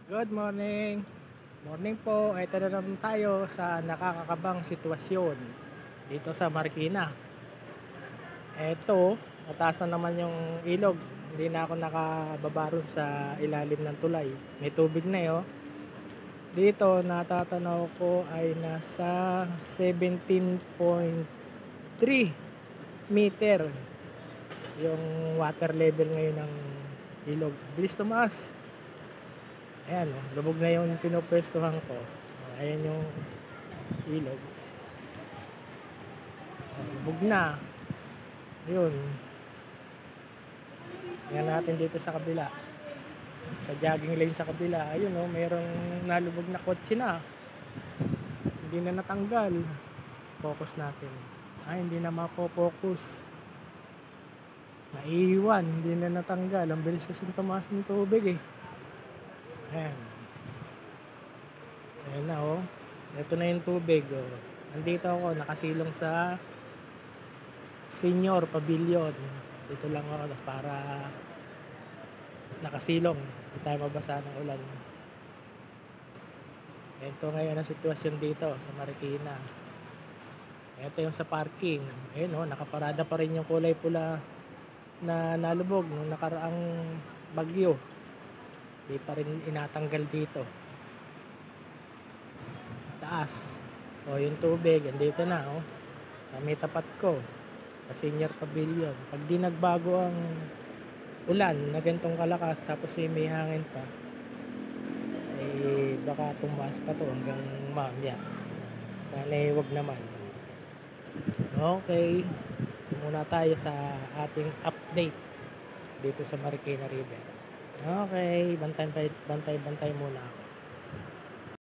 Good morning. Morning po. Ito na naman tayo sa nakakakabang sitwasyon dito sa Marikina. Ito, mataas na naman yung ilog. Hindi na ako nakababaron sa ilalim ng tulay. May tubig na yun. Dito, natatanaw ko ay nasa 17.3 meter yung water level ngayon ng ilog. Bilis tumaas. Ayan, oh, lubog na yung pinupwestuhan ko. Ayan yung ilog. Lubog na. Yun. Tingnan natin dito sa kabila. Sa jogging lane sa kabila. Ayun, oh, mayroong nalubog na kotse na. Hindi na natanggal. Focus natin. Hindi na mapo-focus. Naiiwan. Hindi na natanggal. Ang bilis kasi tumaas ng tubig eh. Ayan. Ayan na oh. Ito na yung tubig oh. Nandito ako nakasilong sa Senior Pavilion. Dito lang ako para nakasilong. Hindi tayo mabasa ng ulan. Ito ngayon ang sitwasyon dito sa Marikina. Ito yung sa parking. Ayun oh, nakaparada pa rin yung kulay pula na nalubog nung nakaraang bagyo. Di pa rin inatanggal dito. Taas. O yung tubig, andito na oh. Sa may tapat ko. Sa Senior Pavilion. Pag di nagbago ang ulan na ganitong kalakas tapos may hangin pa, eh baka tumaas pa to hanggang mamaya. Sana wag naman. Okay. Muna tayo sa ating update dito sa Marikina River. Okay, bantay muna ako.